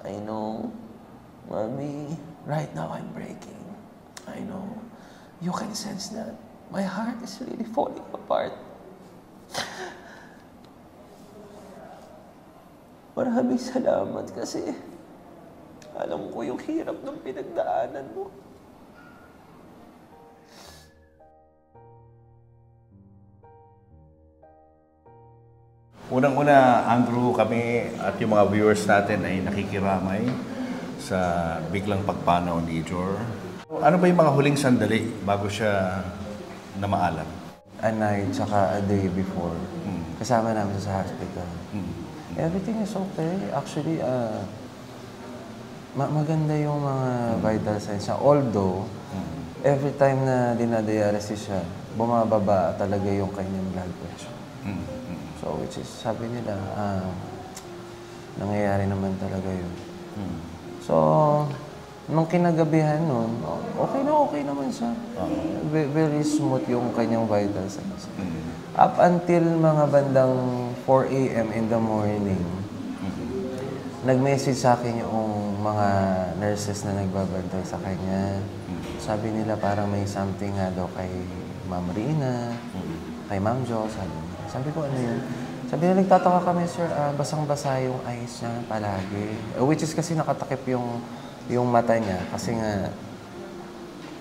I know, Mommy, right now I'm breaking. I know. You can sense that. My heart is really falling apart. Maraming salamat kasi alam ko yung hirap ng pinagdaanan mo. Unang-una, Andrew, kami at yung mga viewers natin ay nakikiramay sa biglang pagpanaw ni Jor. Ano ba yung mga huling sandali bago siya namaalam? A night, tsaka a day before. Kasama namin sa hospital. Everything is okay. Actually, maganda yung mga vital signs niya. Although, every time na dinadialysis siya, bumababa talaga yung kanyang blood pressure. So, which is, sabi nila, nangyayari naman talaga yun. So, nung kinagabihan nun, okay naman siya. Very smooth yung kanyang vital signs. Up until mga bandang 4 a.m. in the morning, nag-message sa akin yung mga nurses na nagbabantay sa kanya. Sabi nila parang may something nga daw kay Ma'am Rina, kay Ma'am Jo, sabi ko, ano yun? Sabi nila, nagtataka kami, sir, basang-basa yung eyes niya palagi. Which is kasi nakatakip yung mata niya kasi nga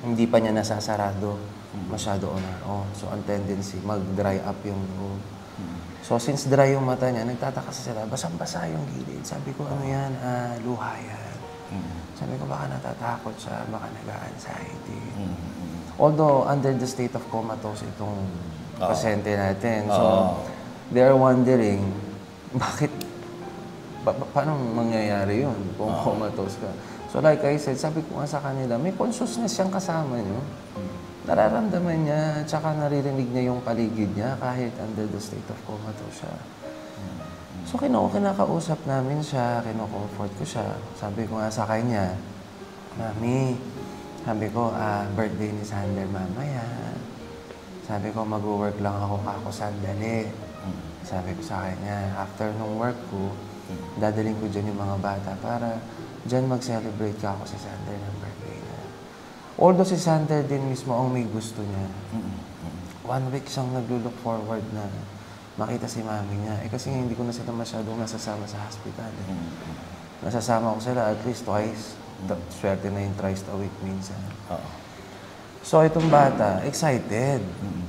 hindi pa niya nasasarado masyado So, ang tendency, mag-dry up yung loob. So, since dry yung mata niya, nagtataka sila, basang-basa yung gilid. Sabi ko, ano yan? Luha yan. Sabi ko, baka natatakot siya, baka nag-anxiety. Although, under the state of comatose itong pasyente natin. So, they are wondering, bakit, paano mangyayari yun kung comatose ka? So like I said, sabi ko nga sa kanila, may consciousness siyang kasama niyo. Nararamdaman niya, tsaka naririnig niya yung paligid niya kahit under the state of comatose siya. So kinakausap namin siya, kinocomfort ko siya. Sabi ko nga sa kanya, Mami, sabi ko, birthday ni Sander mamaya. Sabi ko, mag-work lang ako sandali. Sabi ko sa kanya, after nung work ko, dadaling ko dyan yung mga bata para dyan mag-celebrate ka ako si Sander ng birthday na. Although si Sander din mismo ang may gusto niya. 1 week siyang nag-look forward na makita si mami niya. Kasi hindi ko na sila masyadong nasasama sa hospital. Nasasama ko sila at least twice. Swerte na yung thrice a week minsan. So, itong bata, excited.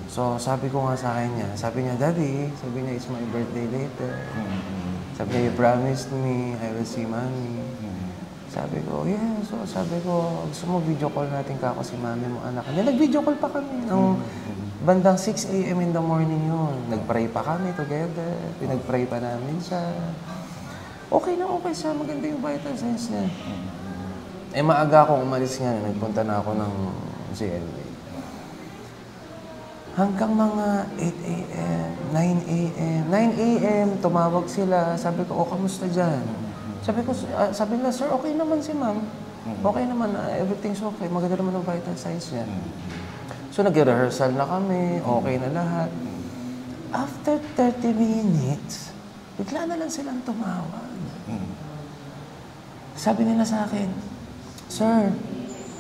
So, sabi ko nga sa kanya, sabi niya, Daddy, sabi niya, it's my birthday later. Sabi niya, you promised me, I will see Mommy. Sabi ko, yeah. So, sabi ko, gusto mo video call natin kako si Mami mo, anak niya. Nag-video call pa kami. Ang bandang 6 a.m. in the morning yun. Nag-pray pa kami together. Pinag-pray pa namin siya. Okay na okay siya. Maganda yung vital signs niya. Maaga akong umalis nga. Nagpunta na ako ng GMA. Hanggang mga 8 a.m., 9 a.m. 9 a.m., tumawag sila. Sabi ko, kamusta dyan? Sabi nila, sir, okay naman si ma'am. Okay naman, everything's okay. Maganda naman ang vital signs niya. So, nag-rehearsal na kami. Okay na lahat. After 30 minutes, bigla na lang silang tumawag. Sabi nila sa akin, sir,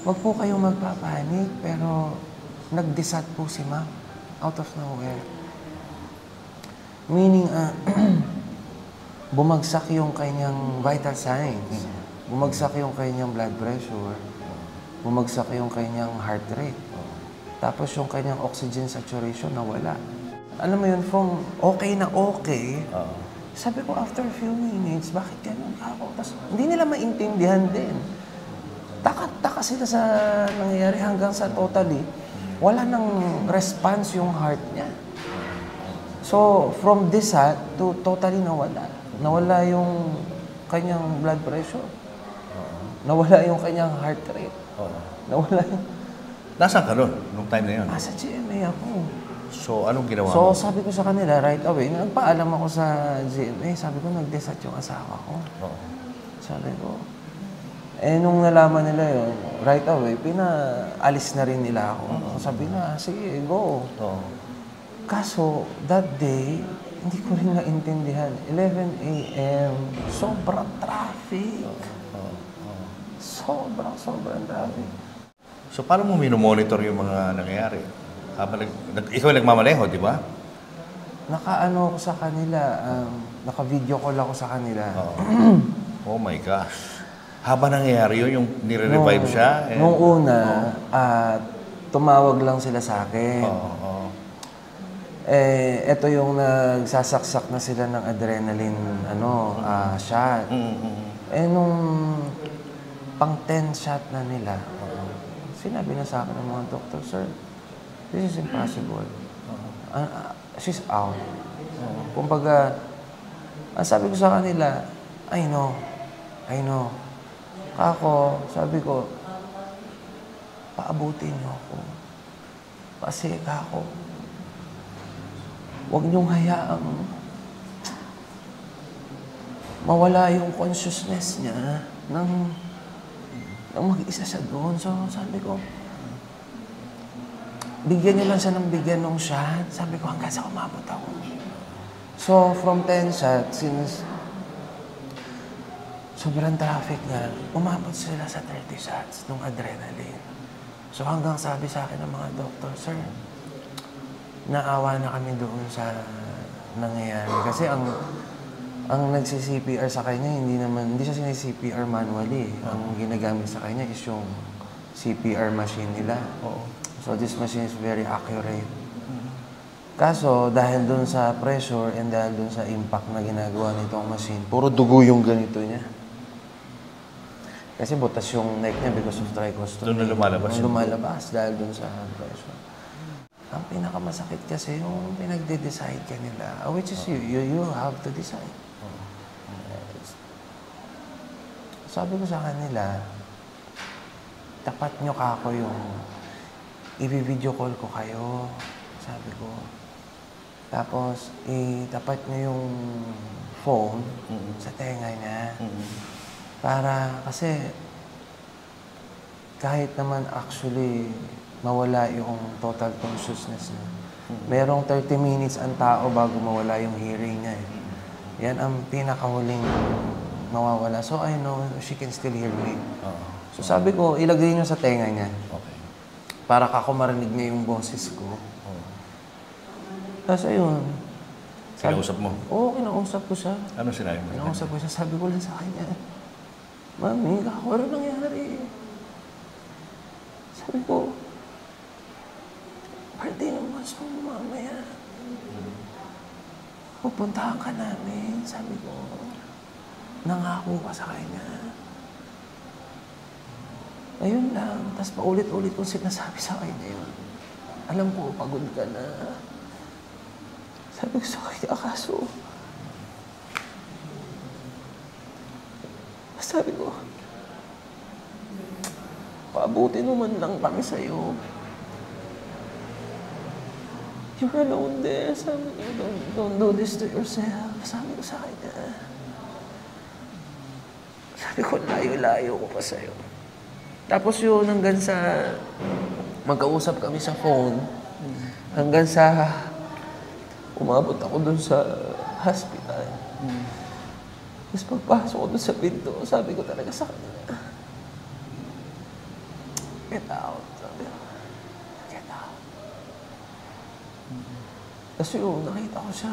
wag po kayong magpapanik, pero nag-desat po si ma'am out of nowhere. Meaning, bumagsak yung kanyang vital signs, bumagsak yung kanyang blood pressure, bumagsak yung kanyang heart rate, tapos yung kanyang oxygen saturation nawala. Alam mo yun, from okay na okay, sabi ko after a few minutes, bakit ganun ako? Tapos hindi nila maintindihan din. Taka sila sa nangyayari hanggang sa totally, wala nang response yung heart niya. So, from desat to totally nawala. Nawala yung kanyang blood pressure. Nawala yung kanyang heart rate. Nawala yung... Nasaan ka nun, nung time na yun? Sa GMA ako. So, anong ginawa mo? So, sabi ko sa kanila right away, nagpaalam ako sa GMA, sabi ko, nag-desat yung asawa ko. Sabi ko, nung nalaman nila yun, right away, pinaalis na rin nila ako. Sabi na, sige, go. Kaso, that day, Hindi ko rin naintindihan. 11 a.m. Sobrang traffic. Sobrang traffic. So, paano mo minomonitor yung mga nangyayari? Habang ikaw yung nagmamaneho, di ba? Naka-ano ako sa kanila, naka-video call ako sa kanila. Oh my gosh. Habang nangyayari yun, yung nire-revive siya? Nung una, tumawag lang sila sa akin. Ito yung nagsasaksak na sila ng adrenaline shot. Nung pang 10 shot na nila, sinabi na sa akin ng mga doktor, "Sir, this is impossible. She's out." Kumbaga, ang sabi ko sa kanila, I know. Ako, sabi ko, paabutin niyo ako. Kasi ako, huwag niyong hayaang mawala yung consciousness niya nang mag-isa siya doon. So, sabi ko, bigyan niyo lang siya ng bigyan ng shot. Sabi ko, hanggang sa umabot ako. So, from 10 shots, since sobrang traffic nga, umabot sila sa 30 shots ng adrenaline. So, hanggang sabi sa akin ng mga doktor, "Sir, naawa na kami doon sa nangyayari." Kasi ang nagsi-CPR sa kanya, hindi siya sini-CPR manually. Ang ginagamit sa kanya is yung CPR machine nila. So this machine is very accurate. Kaso, dahil doon sa pressure and dahil doon sa impact na ginagawa nitong machine, puro dugo yung ganito niya. Kasi butas yung neck niya because of trichostomy. Doon na lumalabas. Dahil doon sa pressure. Ang pinakamasakit kasi yung pinagde-decide ka nila, which is you have to decide. Sabi ko sa kanila, tapat nyo kako yung i-video call ko kayo. Sabi ko. Tapos, itapat nyo yung phone sa tenga niya. Para, kasi, kahit naman actually mawala yung total consciousness niya. Merong 30 minutes ang tao bago mawala yung hearing niya. Yan ang pinakahuling mawawala. So, I know she can still hear me. So, sabi ko, ilagay niyo sa tenga niya. Para kako marinig niya yung boses ko. Tapos, ayun. Kinausap mo? Oo, kinausap ko siya. Ano sinabi mo? Kinausap ko siya. Sabi ko lang sa kanya, "Mami, kako, ano nangyari?" Sabi ko, "Birthday ng bunso mo mamaya. Pupuntahan ka namin." Sabi ko, nangako ka sa kanya. Ayun lang. Tapos paulit-ulit kong sinasabi sa kanya yun. Alam ko, pagod ka na. Sabi ko sa kanya, kaso, sabi ko, paabutin mo man lang kami sa'yo. You're alone there. Sabi ko, don't do this to yourself. Sabi ko sa kanya. Sabi ko, layo-layo ko pa sa'yo. Tapos yun, hanggang sa magkausap kami sa phone, hanggang sa umabot ako dun sa hospital. Tapos pagpasok ko dun sa pinto, sabi ko talaga sa kanya, "Get out." Sabi ko, "Get out." Tapos yun, nakita ko siya,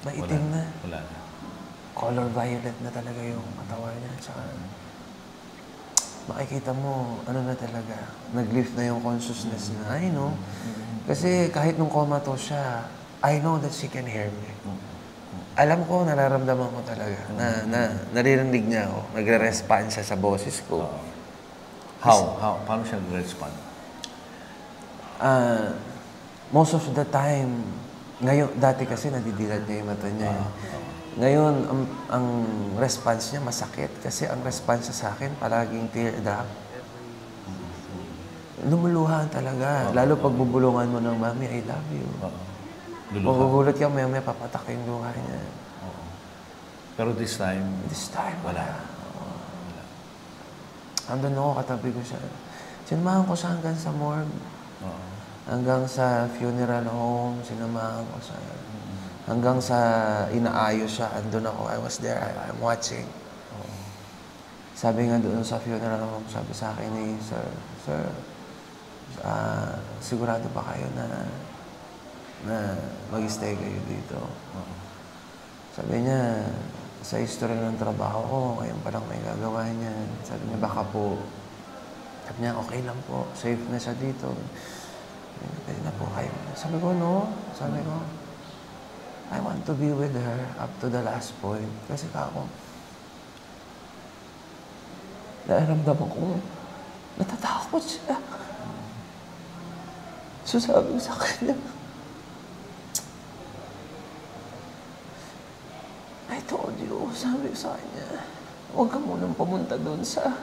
maitim na. Wala na. Color violet na talaga yung katawan niya. Tsaka, makikita mo, na talaga, nag-lift na yung consciousness niya. I know. Kasi kahit nung comatose siya, I know that she can hear me. Alam ko, nararamdaman ko talaga na naririnig niya ako. Nagre-respond siya sa boses ko. How? Paano siya nag-respond? Most of the time, ngayon, dati kasi nadidilat niya yung mata niya. Ngayon, ang response niya masakit. Kasi ang response niya sa akin, palaging tear drop. Lumuluhan talaga. Lalo pag bubulungan mo ng, "Mami, I love you." Magugulat ka, may papatak yung luha niya. Pero this time, Wala. Andun ako, katabi ko siya. Sinamahan ko siya hanggang sa morgue. Oo. Hanggang sa funeral home, sinamahan ko siya. Hanggang sa inaayos siya, andun ako. I was there, I'm watching. Sabi nga doon sa funeral home, sabi sa akin ni Sir, sigurado ba kayo na mag-stay kayo dito? Sabi niya, sa history ng trabaho ko, ngayon pa lang may gagawa niya. Sabi niya, baka po. Sabi niya, okay lang po. Safe na siya dito. Pwede na po kayo. Sabi ko, no. Sabi ko, I want to be with her up to the last point. Kasi ako, nararamdaman ko, natatakot siya. So sabi ko sa kanya, I told you, sabi ko sa kanya, huwag ka munang pumunta doon sa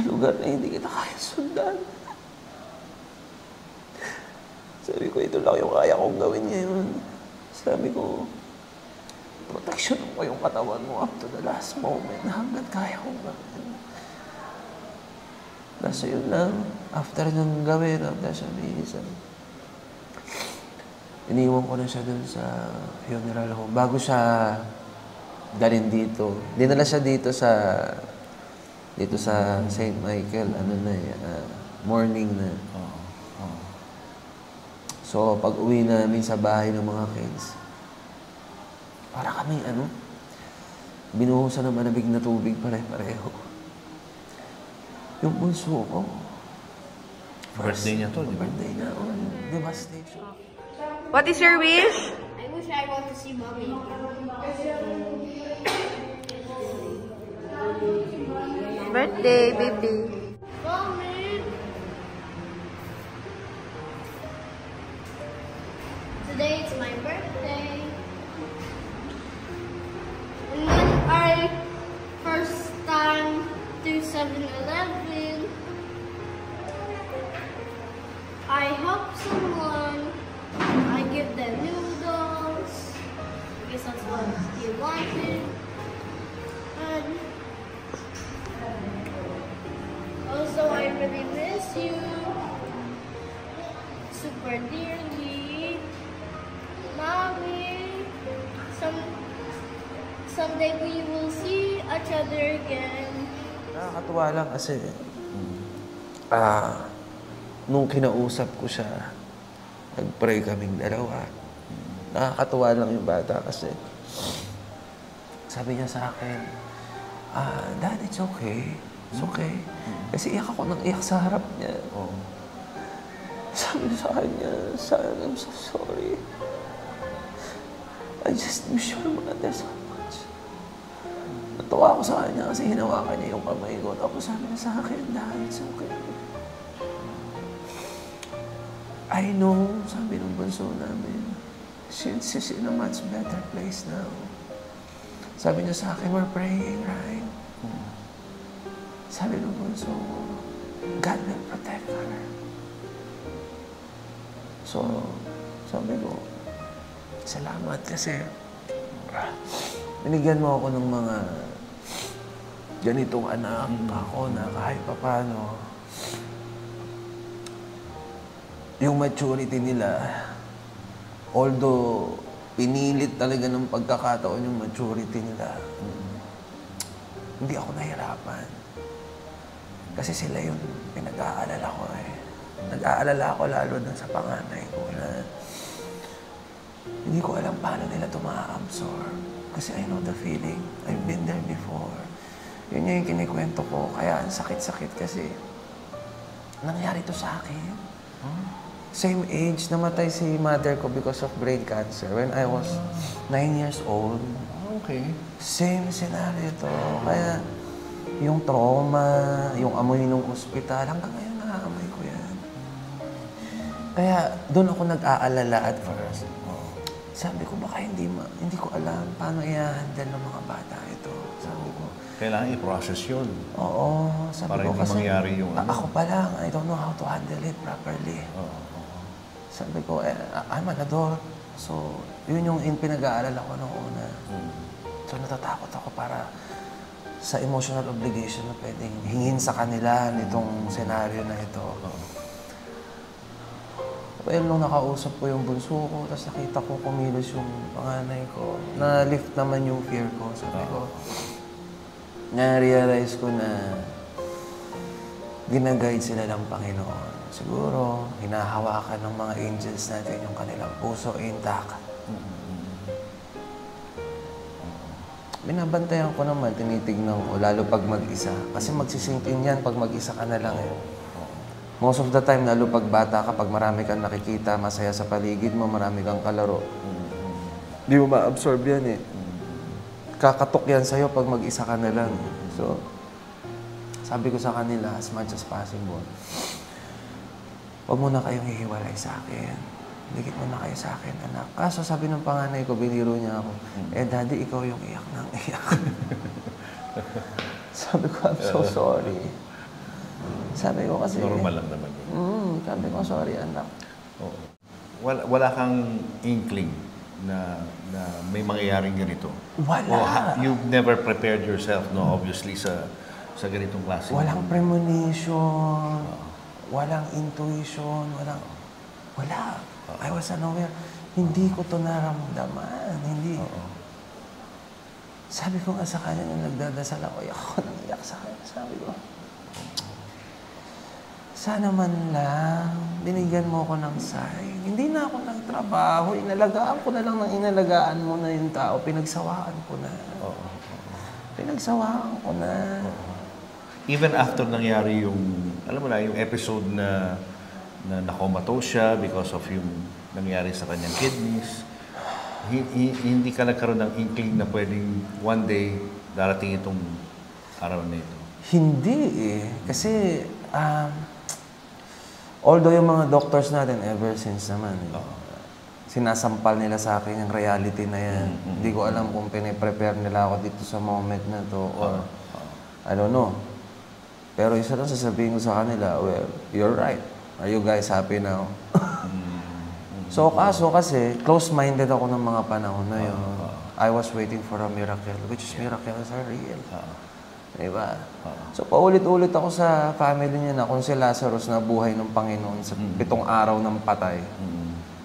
lugar na hindi kita kaya sundan. Sabi ko, ito lang yung kaya kong gawin ngayon. Sabi ko, protection mo yung katawan mo up to the last moment hanggang kaya kong gawin. Tapos yun lang, after nung gawin, after siya minsan, iniwan ko na siya dun sa funeral home. Bago siya dalhin dito. Dinala siya dito sa St. Michael, morning na. So, pag uwi namin sa bahay ng mga kids, para kaming binuhusan ng manabig na tubig pare-pareho. Yung bunso ko. Birthday niya to, di ba? Birthday niya, devastation. What is your wish? I wish I want to see mommy. Birthday, baby. Mommy! Today it's my birthday. And when I first time to 7-Eleven, I help someone. I give them noodles because that's what he wanted. And also, I really miss you super dearly, Mommy. Someday we will see each other again. Nakakatuwa lang kasi, nung kinausap ko siya, nag-pray kaming dalawa. Nakakatuwa lang yung bata kasi sabi niya sa akin, Dad, it's okay. It's okay. Kasi iyak ako nang iyak sa harap niya. Sabi sa kanya, Son, I'm so sorry. I just miss your mother so much. Natawa ako sa kanya kasi hinawakan niya yung kamay ko. Tapos sabi niya sa akin, Dad, it's okay. I know, sabi ng bunso namin, she's in a much better place now. Sabi niya sa akin, we're praying, right? Sabi ng bunso, God will protect her. So, sabi ko, salamat kasi binigyan mo ako ng mga ganitong anak ako na kahit papano yung maturity nila, although pinilit talaga ng pagkakataon yung maturity nila, hindi ako nahirapan. Kasi sila yung pinag-aalala ko eh. Nag-aalala ako lalo na sa panganay ko na hindi ko alam paano nila ito ma-absorb. Kasi I know the feeling. I've been there before. Yun yung kinikwento ko. Kaya ang sakit-sakit kasi nangyari to sa akin. Same age, namatay si mother ko because of brain cancer when I was 9 years old. Okay. Same scenario to. Kaya yung trauma, yung amoy ng ospital, hanggang ngayon nakaamoy ko yan. Kaya doon ako nag-aalala at first. Sabi ko, baka hindi ko alam paano i-handle ng mga bata ito. Sabi ko. Kailangan i-process yun. Oo. Sabi para ko hindi kasi mangyari yung ako pa lang, I don't know how to handle it properly. Sabi ko, I'm an adult. So, yun yung pinag-aalala ko noong una. So, natatakot ako para sa emotional obligation na pwedeng hingin sa kanila nitong senaryo na ito. Well, nung nakausap ko yung bunso ko, tapos nakita ko kumilos yung panganay ko, na-lift naman yung fear ko. Sabi ko, na-realize ko na ginaguide sila ng Panginoon. Siguro, hinahawakan ng mga angels natin yung kanilang puso intact. Binabantayan ko naman, tinitignan ko, lalo pag mag-isa. Kasi magsisink in yan pag mag-isa ka na lang eh. Most of the time, lalo pag bata ka, pag marami kang nakikita, masaya sa paligid mo, marami kang kalaro. Di mo ma-absorb yan eh. Kakatok yan sa'yo pag mag-isa ka na lang. So, sabi ko sa kanila, as much as possible, huwag mo na kayong hihiwalay sa akin. Dikit mo na kayo sa akin, anak. Kaso sabi ng panganay ko, biniro niya ako, Daddy, ikaw yung iyak ng iyak. Sabi ko, I'm so sorry. Sabi ko kasi... Normal lang naman yun. Sabi ko, sorry, anak. Oo. Wala kang inkling na may mangyayaring ganito? Wala. You've never prepared yourself, no? Obviously, sa ganitong klase. Walang premonition, walang intuition, wala. I was unaware. Hindi ko to naramdaman. Hindi. Sabi ko nga sa kanya nung nagdadasal ako, iyak sa kanya. Sabi ko, sana man lang, binigyan mo ko ng sign. Hindi na ako nagtrabaho. Inalagaan ko na lang ng inalagaan mo na yung tao. Pinagsawaan ko na. Pinagsawaan ko na. Even after nangyari yung, alam mo na, yung episode na nakomatose siya because of yung nangyari sa kanyang kidneys, hindi ka nagkaroon ng inkling na pwedeng one day darating itong araw na ito? Hindi eh. Kasi, although yung mga doctors natin ever since naman, sinasampal nila sa akin yung reality na yan. Hindi ko alam kung piniprepare nila ako dito sa moment na to or I don't know. Pero isa lang sasabihin ko sa kanila, well, you're right. Are you guys happy now? So, kasi, close-minded ako ng mga panahon na yun. I was waiting for a miracle, which is miracles are real. Diba? So, paulit-ulit ako sa family niya na kung si Lazarus na buhay ng Panginoon sa 7 araw ng patay.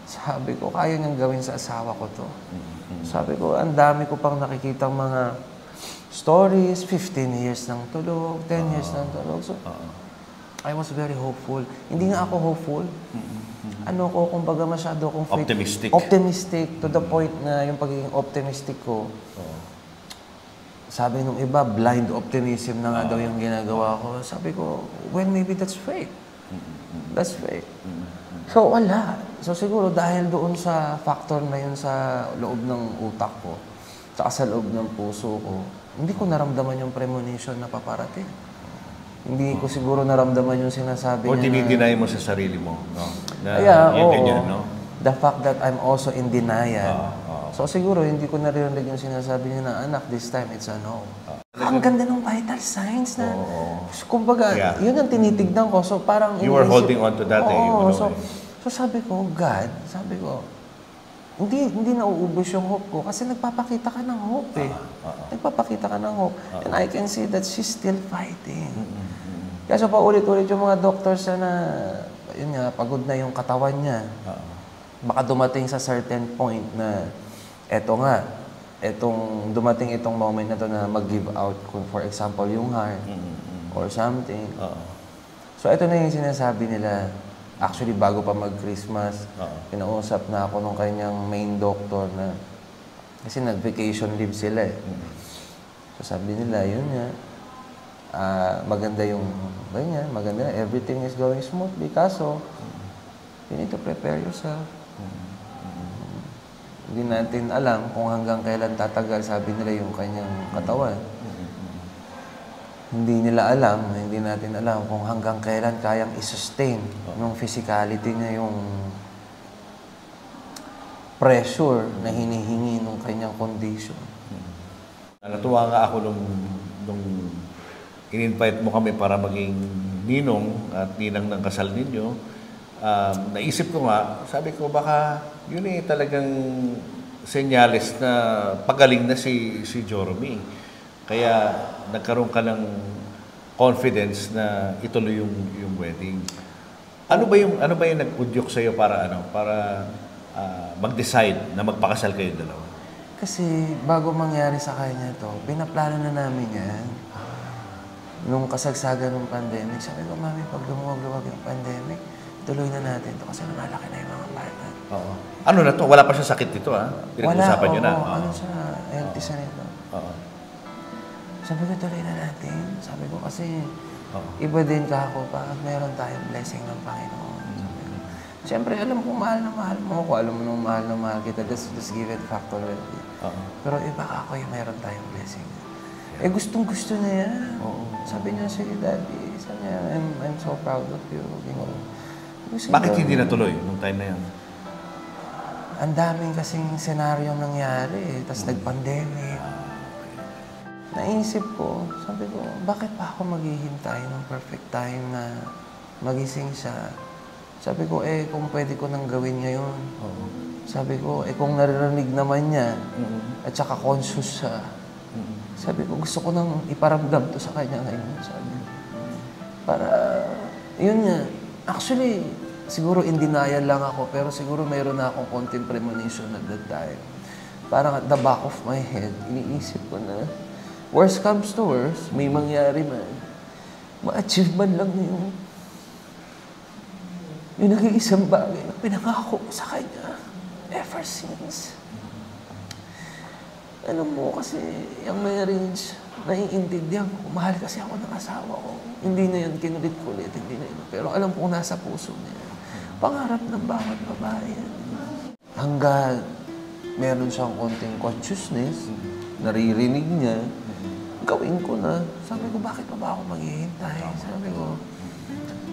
Sabi ko, kaya niyang gawin sa asawa ko to. Sabi ko, ang dami ko pang nakikitang mga stories, 15 years ng tulog, 10 years ng tulog. So, I was very hopeful. Hindi nga ako hopeful. Kumbaga masyado akong optimistic. Optimistic to the point na yung pagiging optimistic ko. Sabi nung iba, blind optimism na nga daw yung ginagawa ko. Sabi ko, well, maybe that's fake. That's fake. So, wala. So, siguro dahil doon sa factor na yun sa loob ng utak ko, tsaka sa loob ng puso ko, hindi ko naramdaman yung premonition na paparating. Hindi ko siguro naramdaman yung sinasabi o niya. O dinideny mo sa sarili mo, no? Na, ganyan, no? The fact that I'm also in denial. So siguro hindi ko narinig yung sinasabi niya na, anak, this time it's a no. Ang ganda ng vital signs na. Kumbaga, yun ang tinitignan ko. So parang... You were holding on to that So sabi ko, God, hindi nauubos yung hope ko kasi nagpapakita ka ng hope eh. Nagpapakita ka ng hope. And I can see that she's still fighting. Kaya so paulit-ulit yung mga doctors na yun nga, pagod na yung katawan niya. Baka dumating sa certain point na dumating itong moment na to na mag-give out kung for example yung heart or something. So ito na yung sinasabi nila. Actually, bago pa mag-Christmas, pinausap na ako nung kanyang main doctor na kasi nag-vacation leave sila eh. So sabi nila, yun nga, maganda yung ganyan, maganda, everything is going smoothly. Kaso, you need to prepare yourself. Hindi natin alam kung hanggang kailan tatagal, sabi nila yung kanyang katawan. Hindi nila alam, hindi natin alam kung hanggang kailan kayang i-sustain yung physicality niya, yung pressure na hinihingi ng kanyang condition. Natuwa nga ako nung in-invite mo kami para maging ninong at ninang ng kasal ninyo. Naisip ko nga, sabi ko baka yun talagang senyales na pagaling na si Jeremy. Kaya nagkaroon ka ng confidence na ituloy yung wedding. Ano ba yung nag-udyok sa iyo para mag-decide na magpakasal kayo dalawa? Kasi bago mangyari sa kanya to, pinaplano na namin yan. Nung kasagsagan ng pandemic, sabi ko, Mami, pag lumuwag-luwag yung pandemic, tuloy na natin to kasi lumalaki na yung mga bata. Oo. Ano na to? Wala pa siya sakit dito, ha? Pinag-usapan niyo na. Ano siya, healthy siya nito. Oo. Sabi ko, tuloy na natin. Sabi ko, kasi Oo. iba din ka ako pag meron tayong blessing ng Panginoon. Sabi ko, siyempre, alam ko, mahal na mahal mo ako. Alam mo nung mahal na mahal kita. Just give it fact already. Oo. Pero iba ka ako yung meron tayong blessing. Eh, gustong-gusto na yan. Oo. Sabi niya, sige, Daddy. Sabi niya, I'm so proud of you. Bakit hindi natuloy nung time na yan? Ang daming kasing senaryo nangyari. Tapos nag-pandemic. Naisip ko, sabi ko, bakit pa ako maghihintay ng perfect time na magising siya? Sabi ko, kung pwede ko nang gawin ngayon. Oo. Sabi ko, kung naririnig naman niya, at saka conscious siya, sabi ko, gusto ko nang iparamdam to sa kanya ngayon. Sabi ko, para, yun nga. Actually, siguro in denial lang ako, pero siguro mayroon na akong konting premonition at that time. Parang at the back of my head, iniisip ko na, worst comes to worst, may mangyari man, ma-achieve man lang yung nag-iisang bagay na pinangako ko sa kanya ever since. Alam mo, kasi yung marriage, naiintindihan ko. Mahal kasi ako ng asawa ko. Hindi na yan kinulit ko ulit, hindi na yun. Pero alam ko nasa puso niya. Pangarap ng bawat babae yan. Hanggang meron siyang konting consciousness, naririnig niya, gawin ko na. Sabi ko, bakit pa ba ako maghihintay? Sabi ko.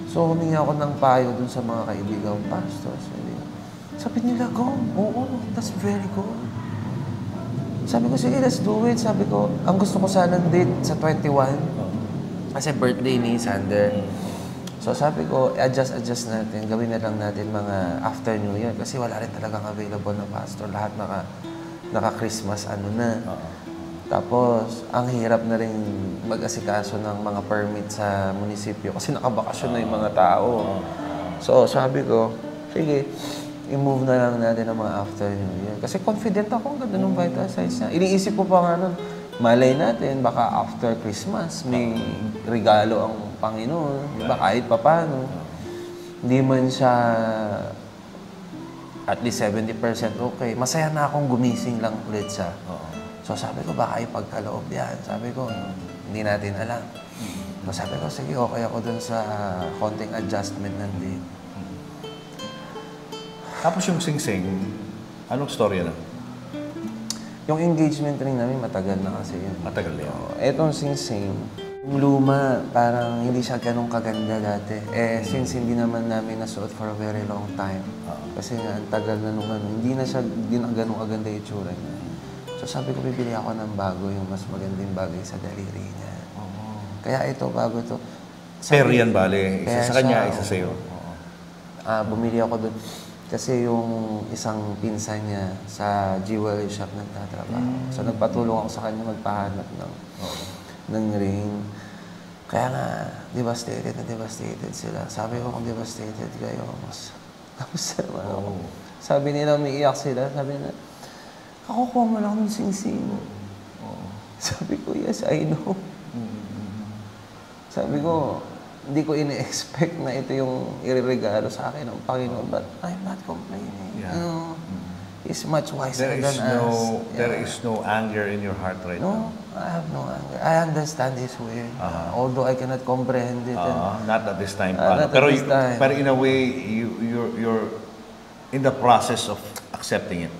So, humingi ako ng payo dun sa mga kaibigang pastors. Sabi nila, go. Oo, that's very good. Sabi ko, sige, let's do it. Sabi ko, ang gusto ko sanang date sa 21. Kasi birthday ni Sander. So sabi ko, adjust natin. Gawin na lang natin mga after New Year. Kasi wala rin talagang available na pastor. Lahat naka-Christmas ano na. Tapos, ang hirap na rin mag-asikaso ng mga permit sa munisipyo. Kasi nakabakasyon na yung mga tao. So sabi ko, sige, i-move na lang natin ang mga after New Year. Kasi confident ako ang ganda ng vital signs niya. Iniisip ko pa nga nun, malay natin, baka after Christmas, may regalo ang Panginoon. Diba? Kahit pa paano. Hindi man siya at least 70% okay. Masaya na akong gumising lang ulit siya. So sabi ko, baka ipagkaloob yan. Sabi ko, hindi natin alam. So sabi ko, sige, okay ako dun sa konting adjustment ng date. Tapos yung sing-sing, anong storya na? Yung engagement ring namin, matagal na kasi yun. Matagal na yan. Etong sing-sing, yung luma, parang hindi siya ganun kaganda dati. Since hindi naman namin nasuot for a very long time. Kasi nga, ang tagal na nung ano, hindi na ganun kaganda yung itsura niya. So sabi ko, bibili ako ng bago, yung mas magandang bagay sa daliri niya. Kaya ito, bago to. Pero yan, bale. Isa sa kanya, isa sa'yo. Bumili ako doon. Kasi yung isang pinsan niya sa jewelry shop nagtatrabaho. So nagpatulong ako sa kanya magpahanap ng ring. Kaya nga, devastated sila. Sabi ko, kung devastated kayo, mas naman ako. Sabi nila, umiiyak sila. Sabi nila, kakukuha mo lang ng sing-sing. Sabi ko, yes, I know. Sabi ko, hindi ko ini-expect na ito yung iririgalo sa akin ng Panginoon. But I'm not complaining. Yeah. He's much wiser than us. There is no anger in your heart right now? No, I have no anger. I understand His will. Although I cannot comprehend it. Not at this time. Not at this time. Pero in a way, you're in the process of accepting it.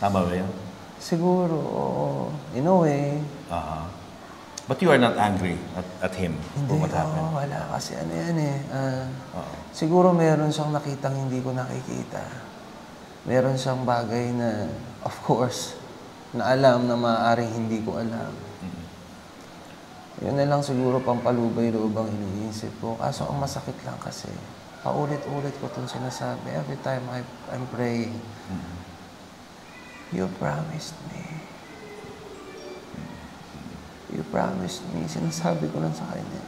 Tama ba yan? Siguro, in a way. But you are not angry at him for what happened? Hindi, wala. Kasi ano yan siguro meron siyang nakitang hindi ko nakikita. Meron siyang bagay na, of course, na alam na maaaring hindi ko alam. Yun na lang siguro pampalubay loob ang iniisip ko. Kaso ang masakit lang kasi, paulit-ulit ko itong sinasabi. Every time I'm praying, you promised me. promised me, sinasabi ko lang sa kanya.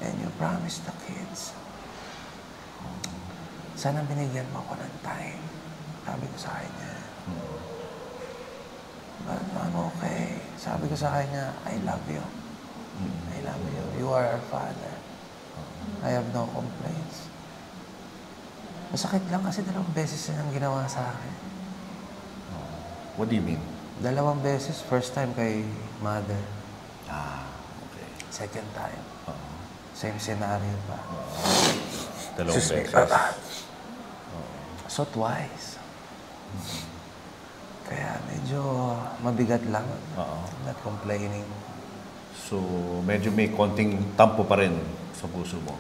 And you promised the kids. Sana binigyan mo ako ng time. Sabi ko sa kanya. But I'm okay. Sabi ko sa kanya, I love you. I love you. You are our father. I have no complaints. Masakit lang kasi 2 beses niyang ginawa sa akin. What do you mean? 2 beses. First time kay mother. Okay. Second time. Same scenario pa. 2 Excuse me. beses. So twice. Kaya medyo mabigat lang. Not complaining. So, medyo may konting tampo pa rin sa puso mo.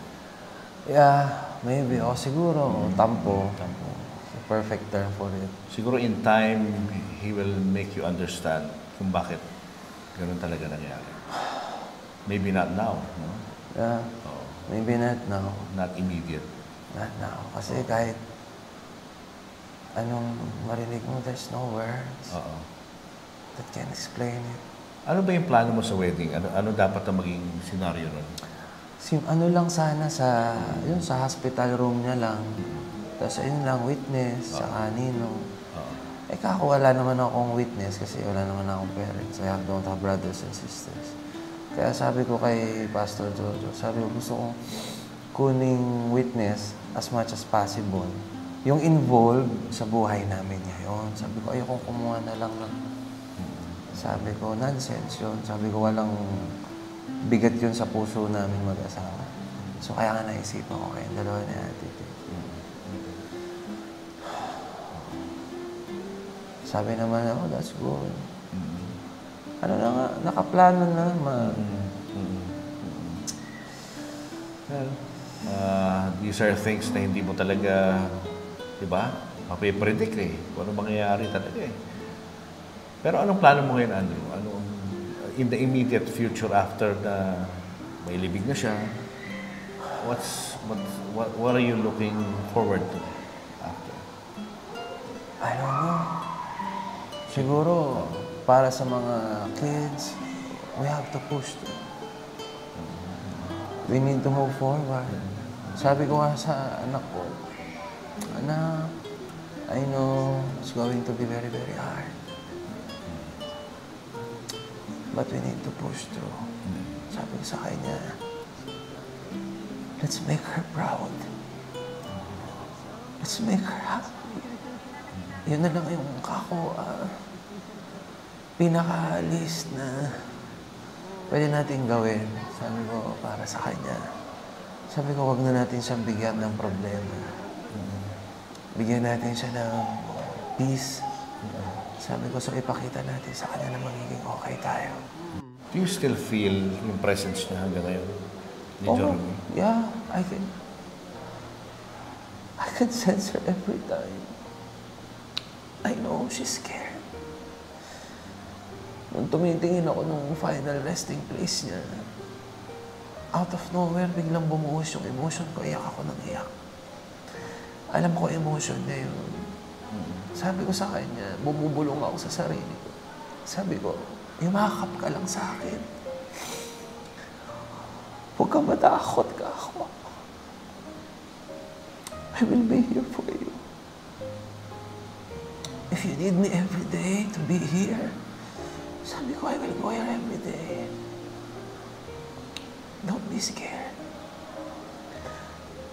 Yeah, maybe. O siguro, tampo. The perfect term for it. Siguro in time, he will make you understand kung bakit ganun talaga nangyari. Maybe not now, no? Yeah, maybe not now. Not immediate. Not now. Kasi kahit anong marinig mo, there's no words that can explain it. Ano ba yung plano mo sa wedding? Ano dapat ang maging senaryo nun? Ano lang sana sa hospital room niya lang. Tapos ayun lang, witness, sa kanino. Eh kako wala naman akong witness kasi wala naman akong parents. I don't have brothers and sisters. Kaya sabi ko kay Pastor Jojo, sabi ko gusto kong kuning witness as much as possible. Yung involved sa buhay namin ngayon. Sabi ko, ayokong kumuha na lang ng... Sabi ko, nonsense yun. Sabi ko, walang bigat yun sa puso namin mag-asawa. So, kaya nga naisipan ko kayong 2 ni Ate Tito. Sabi naman ako, that's good. Ano na nga, nakaplano na. These are things na hindi mo talaga, di ba? Mapipredict kung ano mangyayari talaga Pero anong plano mo ngayon, Andrew? In the immediate future after na may libig na siya, what are you looking forward to after? I don't know. Siguro, para sa mga kids, we have to push them. We need to move forward. Sabi ko nga sa anak ko, anak, I know it's going to be very, very hard. But we need to push through. Sabi ko sa kanya, let's make her proud. Let's make her happy. Yun na lang yung pinaka-list na pwede natin gawin. Sabi ko, para sa kanya. Sabi ko, wag na natin siyang bigyan ng problema. Bigyan natin siya ng peace. Sabi ko, so ipakita natin sa kanya na magiging okay tayo. Do you still feel yung presence niya hanggang ngayon? Ni Jeremy? Yeah, I can sense her every time. I know she's scared. Nung tumitingin ako nung final resting place niya, out of nowhere, biglang bumuhos yung emotion ko. Iyak ako ng iyak. Alam ko emotion niya yun. Sabi ko sa kanya, bumubulong ako sa sarili ko. Sabi ko, yumakap ka lang sa akin. Huwag kang matakot ka ako. I will be here for you. If you need me every day to be here, sabi ko, I will go here every day. Don't be scared.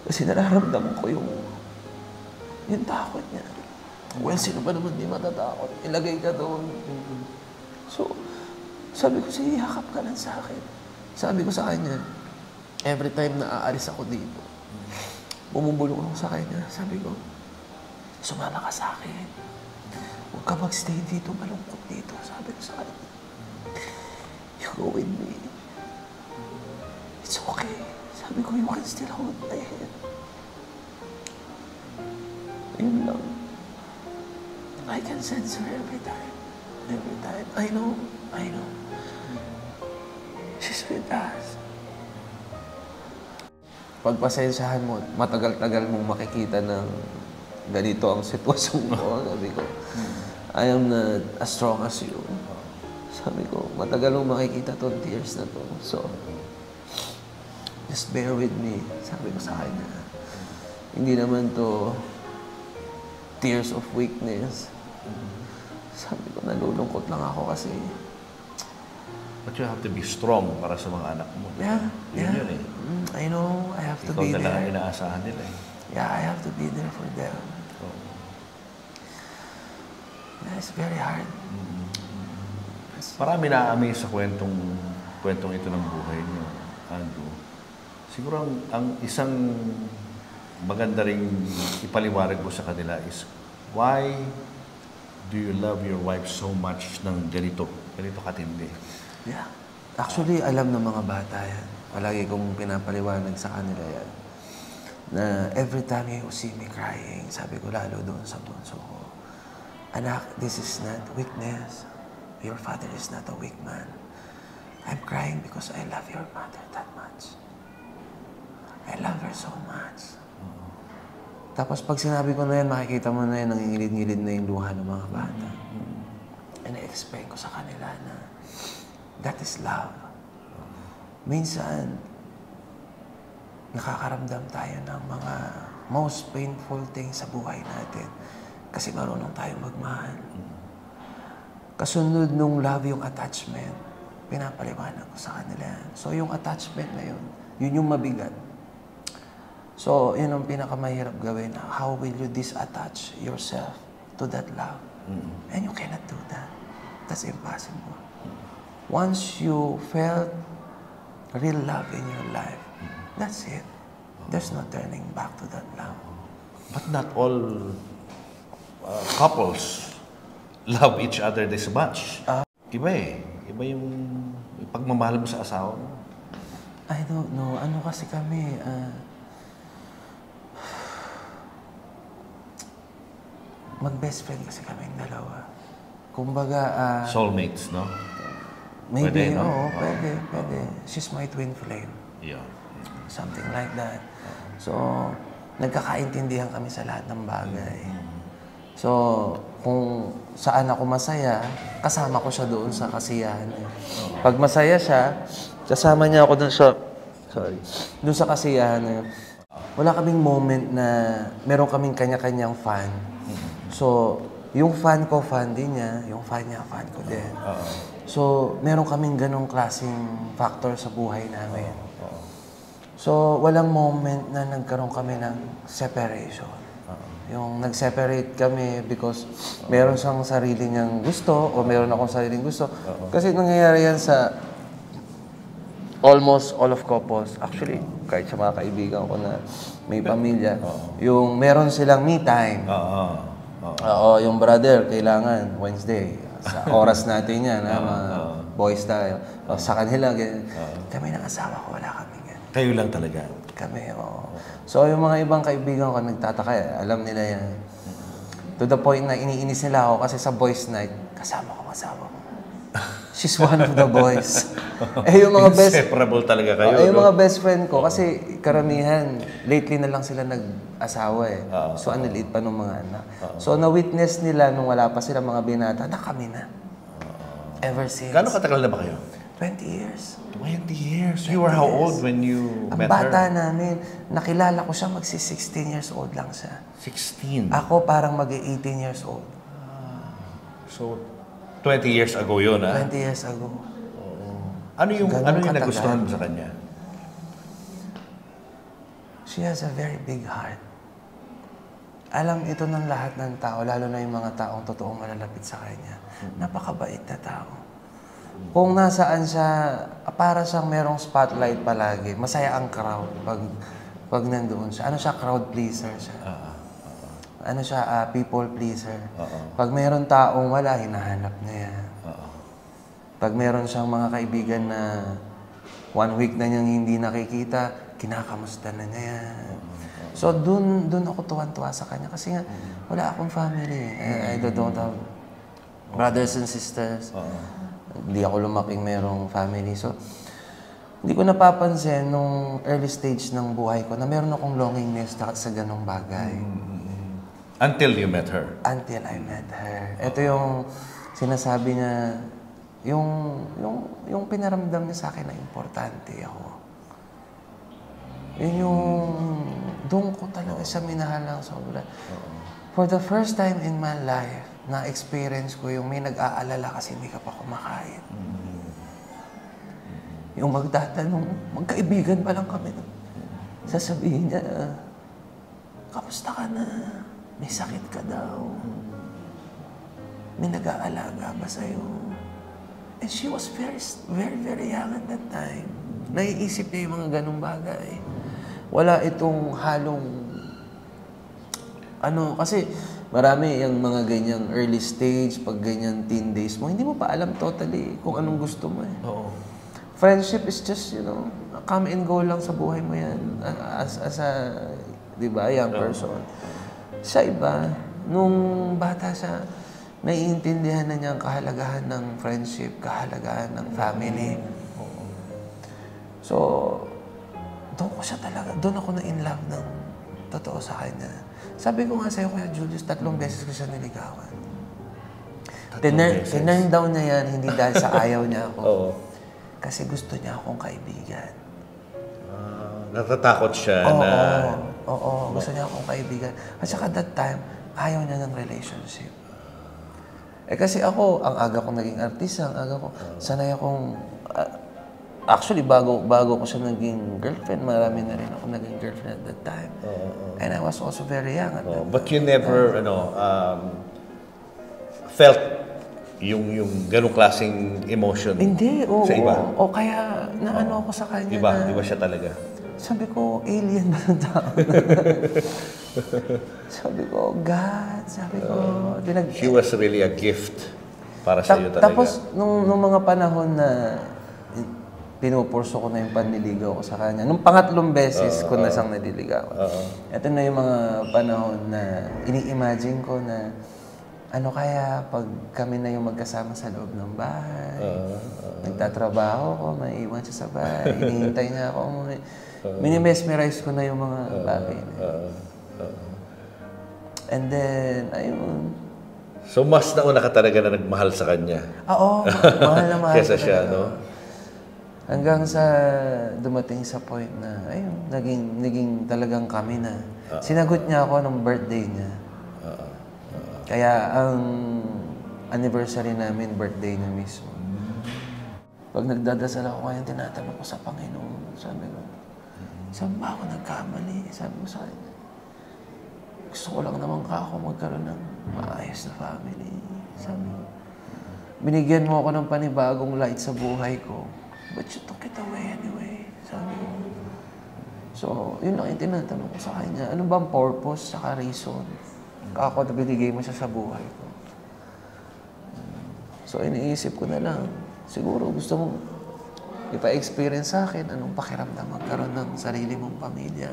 Kasi nararamdaman ko yung takot niya. Well, sino ba naman di matatakot? Ilagay ka doon. So, sabi ko, sige, yakap ka lang sa akin. Sabi ko sa kanya, every time na aalis ako dito, bumubulong ako sa kanya. Sabi ko, sumama ka sa akin. Huwag ka magstay dito, malungkot dito. Sabi ko sa kanya, you go with me. It's okay. Sabi ko, you can still hold my hand. Yun lang. I can sense her every time. Every time. I know. She's with us. Pagpasensyahan mo, matagal-tagal mong makikita ng ganito ang sitwasyon mo. Sabi ko, I am not as strong as you. Sabi ko, matagal nung makikita tong tears na to. So, just bear with me. Sabi ko sa kanya, hindi naman to tears of weakness. Sabi ko, nalulungkot lang ako kasi, But you have to be strong para sa mga anak mo. Yun eh. I know, I have to Ikaw be na lang ang there. inaasahan nila eh. Yeah, I have to be there for them. Yeah, it's very hard. Marami na-amaze sa kwentong ito ng buhay niyo, Andrew. Siguro ang isang maganda ring ipaliwanag mo sa kanila is, why do you love your wife so much ng ganito katindi? Yeah. Actually, alam ng mga bata yan. Palagi kong pinapaliwanag sa kanila yan. Na every time you see me crying, sabi ko lalo doon sa bunso ko, anak, this is not weakness. Your father is not a weak man. I'm crying because I love your mother that much. I love her so much. Tapos pag sinabi ko na yan, makikita mo na yan, nangingilid-ngilid na yung luha ng mga bata. And I-explain ko sa kanila na that is love. Minsan, nakakaramdam tayo ng mga most painful things sa buhay natin kasi marunong tayong magmahal. Kasunod nung love yung attachment, pinapaliwanag ko sa kanila. So yung attachment na yun yung mabigat. So yun ang pinakamahirap gawin. How will you disattach yourself to that love? And you cannot do that. That's impossible. Once you felt real love in your life, that's it. There's no turning back to that love. But not all couples love each other this much. Iba eh. Iba yung pagmamahal mo sa asawa mo. I don't know. Ano kasi kami, mag-best friend kasi kaming dalawa. Kumbaga, Soulmates, no? maybe, Pwede, no? oo, pwede. She's my twin flame. Yeah. Something like that. So, nagkakaintindihan kami sa lahat ng bagay. So, kung saan ako masaya, kasama ko siya doon sa kasiyahan. Pag masaya siya, kasama niya ako doon sa, doon sa kasiyahan. Wala kaming moment na meron kaming kanya-kanyang fan. So, yung fan ko, fan din niya. Yung fan niya, fan ko din. So, meron kaming ganong klaseng factor sa buhay namin. So, walang moment na nagkaroon kami ng separation. Yung nag-separate kami because meron siyang sarili niyang gusto o meron akong sariling gusto. Kasi nangyayari yan sa almost all of couples. Actually, kahit sa mga kaibigan ko na may pamilya, yung meron silang me time. Oo, yung brother, kailangan Wednesday. Sa oras natin yan, mga boys tayo. O, sa kanila, ganyan. Kami ng asawa ko, wala kami ganyan. Kayo lang talaga. Kami, oo. So, yung mga ibang kaibigan ko, nagtataka, alam nila yan. To the point na iniinis nila ako kasi sa boys night, kasama ko asawa ko. She's one of the boys. Yung mga best... Inseparable talaga kayo. Yung mga best friend ko, kasi karamihan, lately na lang sila nag-asawa eh. So, ang liit pa ng mga anak. So, na-witness nila nung wala pa sila mga binata, na kami na. Ever since. Gano'ng katagal na ba kayo? 20 years. 20 years. You were how old when you Ang met bata her? namin, nakilala ko siya, magsi-16 years old lang siya. 16. Ako parang mag-18 years old. So, 20 years ago yun, ha? 20 years ago. Ano yung Ganun katagal. nagustuhan mo sa kanya? She has a very big heart. Alam ito ng lahat ng tao, lalo na yung mga taong totoong malalapit sa kanya. Napakabait na tao. Kung nasaan siya, para siyang merong spotlight palagi. Masaya ang crowd pag nandoon siya. Ano siya? Crowd pleaser siya. Ano siya? People pleaser. Pag meron taong wala, hinahanap niya yan. Pag meron siyang mga kaibigan na 1 week na niyang hindi nakikita, kinakamusta na niya yan. So, dun ako tuwan-tuwa sa kanya. Kasi nga, wala akong family. I don't have brothers and sisters. Hindi ako lumaking merong family. So, hindi ko napapansin nung early stage ng buhay ko na meron akong longingness sa ganong bagay. Until you met her. Until I met her. Ito yung sinasabi niya, yung pinaramdam niya sa akin na importante ako. Yun yung, doon ko talaga siya minahal ng sobra. For the first time in my life, na-experience ko yung may nag-aalala kasi hindi ka pa kumakain. Yung magtatanong, magkaibigan pa lang kami. Sasabihin niya, kamusta ka na? May sakit ka daw. May nag-aalaga ba sa'yo? And she was very, very, very young at that time. Naiisip niya yung mga ganong bagay. Wala itong halong kasi marami yung mga ganyang early stage, pag ganyan teen days mo, hindi mo pa alam totally kung anong gusto mo eh. Oo. Friendship is just, come and go lang sa buhay mo yan as a, di ba, young person. Siya iba, nung bata siya, naiintindihan na niya ang kahalagahan ng friendship, kahalagahan ng family. So, doon ako na in love ng totoo sa kanya. Sabi ko nga sa'yo, Kuya Julius, 3 beses ko siya niligawan. Tinurn down niya yan, hindi dahil sa ayaw niya ako. Oo. Kasi gusto niya akong kaibigan. Natatakot siya na... Oo, gusto niya akong kaibigan. At saka that time, ayaw niya ng relationship. Kasi ako, ang aga kong naging artista, sanay akong... actually, bago ko siya naging girlfriend, marami na rin ako naging girlfriend at that time. And I was also very young at that time. But you never, felt yung ganong klaseng emotion Hindi, sa iba? O kaya, naano ako sa kanya Iba siya talaga? Sabi ko, alien ba ng tao? Sabi ko, God, She was really a gift para sa iyo talaga. Tapos, nung mga panahon na pinupurso ko na yung panliligaw ko sa kanya. Nung pangatlong beses ko na siyang naliligawan. Ito na yung mga panahon na ini-imagine ko na ano kaya pag kami na yung magkasama sa loob ng bahay. Nagtatrabaho ko, may iwan siya sa bahay. Hinihintay niya ako umuwi. Minimesmerize ko na yung mga bagay na. And then, ayun. So, mas nauna ka talaga na nagmahal sa kanya? Oo, mahal na mahal. Kesa siya, no? Hanggang sa dumating sa point na, ayun, naging talagang kami na. Sinagot niya ako nung birthday niya. Kaya ang anniversary namin, birthday niya mismo. Pag nagdadasal ako ngayon, tinatanong ko sa Panginoon. Sabi ko, saan ba ako nagkamali? Sabi ko sa kanya, gusto ko lang naman ako magkaroon ng maayos na family. Sabi ko, binigyan mo ako ng panibagong light sa buhay ko. But you took it away anyway. Sabi ko. So, yun lang yung tinatanong ko sa kanya. Ano bang purpose saka reason? Ako na binigay mo siya sa buhay ko. So, iniisip ko na lang. Siguro gusto mong ipa-experience sa akin anong pakiramdam magkaroon ng sarili mong pamilya.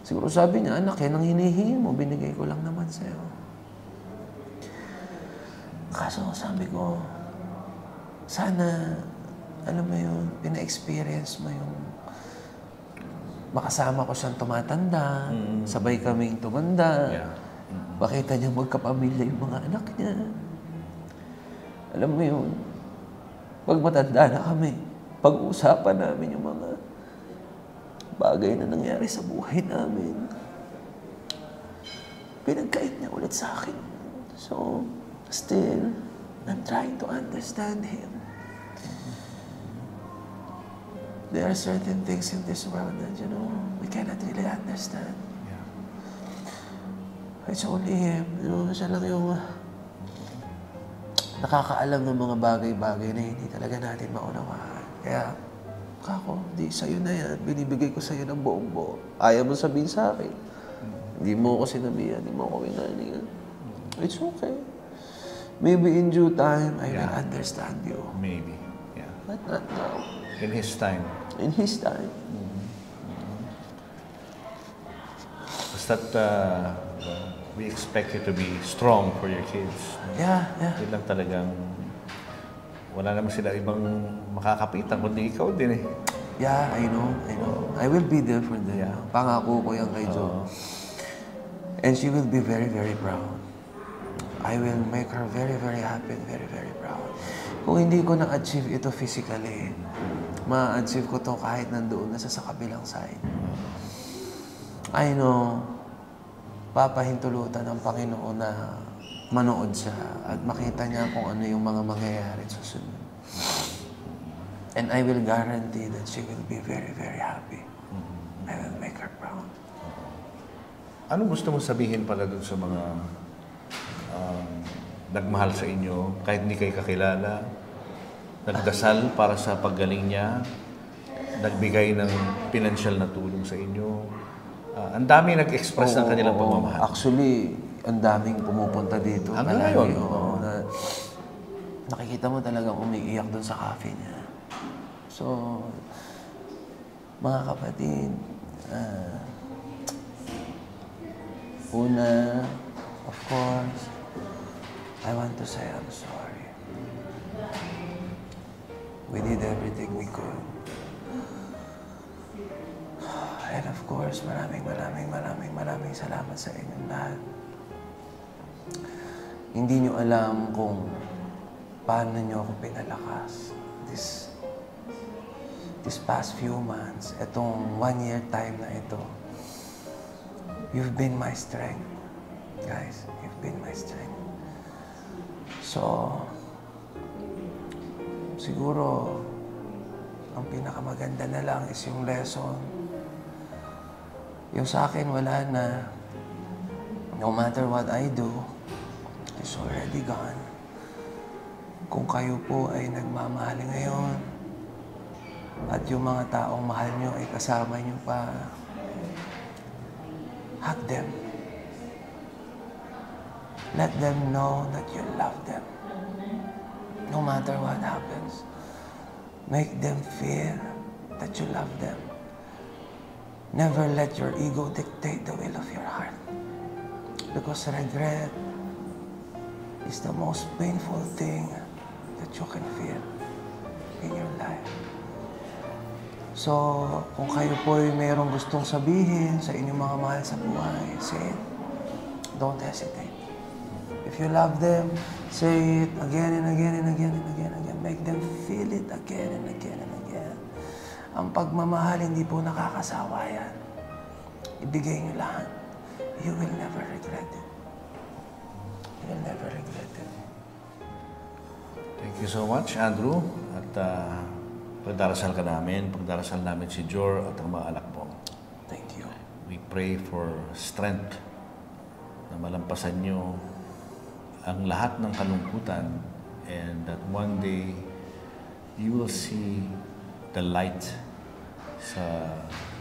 Siguro sabi niya, anak, yan ang hinihingi mo. Binigay ko lang naman sa'yo. Kaso sabi ko, sana alam mo yun, pina-experience mo yung makasama ko siyang tumatanda, sabay kaming tumanda, makita niya magkapamilya yung mga anak niya. Alam mo yun, pag matanda na kami, pag-uusapan namin yung mga bagay na nangyari sa buhay namin. Pinagkait niya ulit sa akin. So, still, I'm trying to understand him. There are certain things in this world that, we cannot really understand. It's only him. Siya lang yung nakakaalam ng mga bagay-bagay na hindi talaga natin maunawaan. Kaya, kako, di sa'yo na yan. Binibigay ko sa'yo ng buong buo. Ayaw mo sabihin sa akin. Hindi mo ako sinabihan, hindi mo ako winaningan. It's okay. Maybe in due time, I will understand you. Maybe, yeah. But not now. In His time. In His time. Basta we expect you to be strong for your kids. Yeah. Yun lang talagang wala naman sila ibang makakapitan, kundi ikaw din eh. Yeah, I know. I will be there for them. Pangako ko yan kay Jo. And she will be very, very proud. I will make her very, very happy and very, very proud. kung hindi ko na-achieve ito physically, ma-achieve ko to kahit nandoon na sa kabilang side. I know, papahintulutan ng Panginoon na manood siya at makita niya kung ano yung mga mangyayari susunod. And I will guarantee that she will be very, very happy. I will make her proud. Ano gusto mo sabihin pala dun sa mga nagmahal sa inyo, kahit hindi kayo kakilala, nagdasal para sa paggaling niya, nagbigay ng financial na tulong sa inyo? Ang dami nag-express ng kanilang pagmamahal. Actually, ang daming pumupunta dito. Hanggang palagi, ngayon? Oo, nakikita mo talagang umiiyak doon sa cafe niya. So, mga kapatid, una, of course, I want to say I'm sorry. We did everything we could. And of course, maraming salamat sa inyong lahat. Hindi nyo alam kung paano nyo ako pinalakas. This past few months, itong 1 year time na ito, you've been my strength. Guys, you've been my strength. So, siguro, ang pinakamaganda na lang is yung lesson. Yung sa akin, wala na. No matter what I do, it's already gone. Kung kayo po ay nagmamahal ngayon, at yung mga taong mahal nyo ay kasama nyo pa, hug them. Let them know that you love them. No matter what happens, make them feel that you love them. Never let your ego dictate the will of your heart. Because regret is the most painful thing that you can feel in your life. So, kung kayo po ay mayroong gustong sabihin sa inyong mga mahal sa buhay, say it. Don't hesitate. If you love them, say it again and again and again and again and again. Make them feel it again and again and again. Ang pagmamahal, hindi po nakakasawa yan. Ibigay niyo lahat. You will never regret it. You will never regret it. Thank you so much, Andrew. At pagdarasal ka namin, pagdarasal namin si Jor at ang mga anak mo. Thank you. We pray for strength na malampasan nyo ang lahat ng kalungkutan and that one day you will see the light sa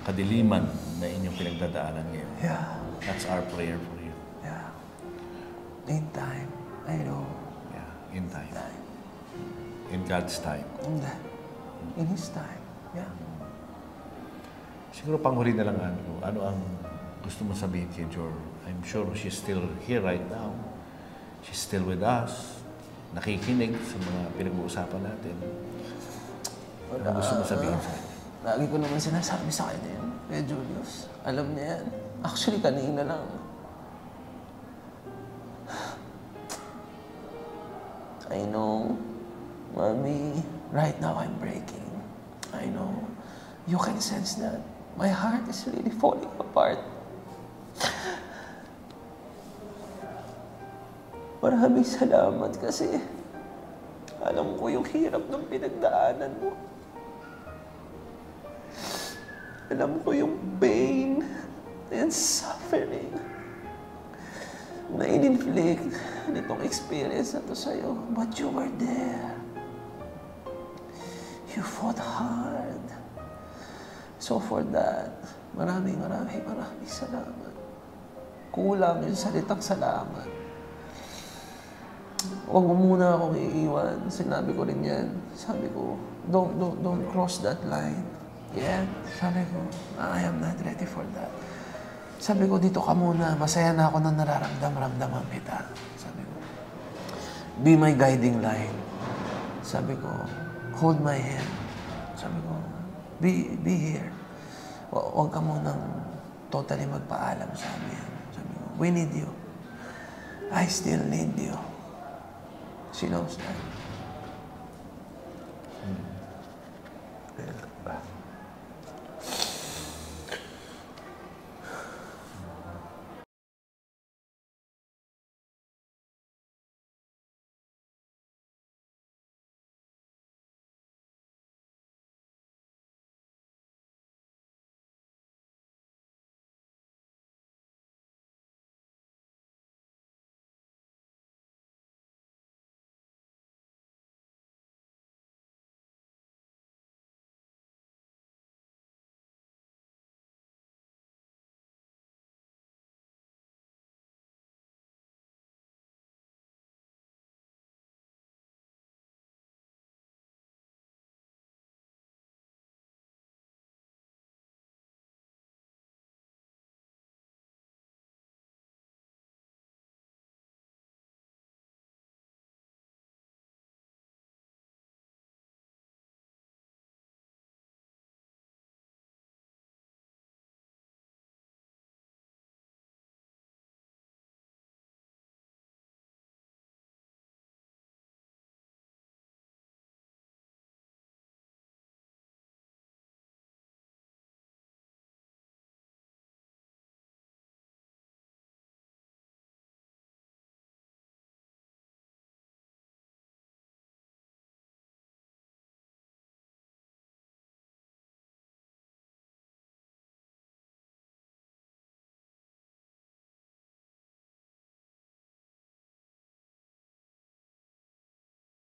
kadiliman na inyong pinagdadaanan ngayon. Yeah. That's our prayer for you. Yeah. In time. I know. Yeah, in time. Time. In God's time. In His time. Yeah. Siguro panghuli na lang, Andrew. Ano ang gusto mo sabihin kay Jor? I'm sure she's still here right now. She's still with us. Nakikinig sa mga pinag-uusapan natin. Ano gusto mo sabihin sa kanya? Lagi ko naman sinasabi sa kanya yun, kay Julius. Alam niya yan. Actually, kanina lang. I know, Mommy, right now I'm breaking. I know. You can sense that. My heart is really falling apart. Maraming salamat kasi alam ko yung hirap ng pinagdaanan mo. Alam ko yung pain and suffering na in-inflict nitong experience na to sa'yo. But you were there. You fought hard. So for that, maraming salamat. Kulang yung salitang salamat. Huwag mo muna akong iiwan. Sinabi ko rin yan. Sabi ko, don't cross that line. Yeah. Sabi ko, I am not ready for that. Sabi ko, dito ka muna. Masaya na ako nang nararamdaman kita. Sabi ko, be my guiding light. Sabi ko, hold my hand. Sabi ko, be here. Huwag ka munang totally magpaalam sa amin. Sabi ko, we need you. I still need you. She knows that. Well,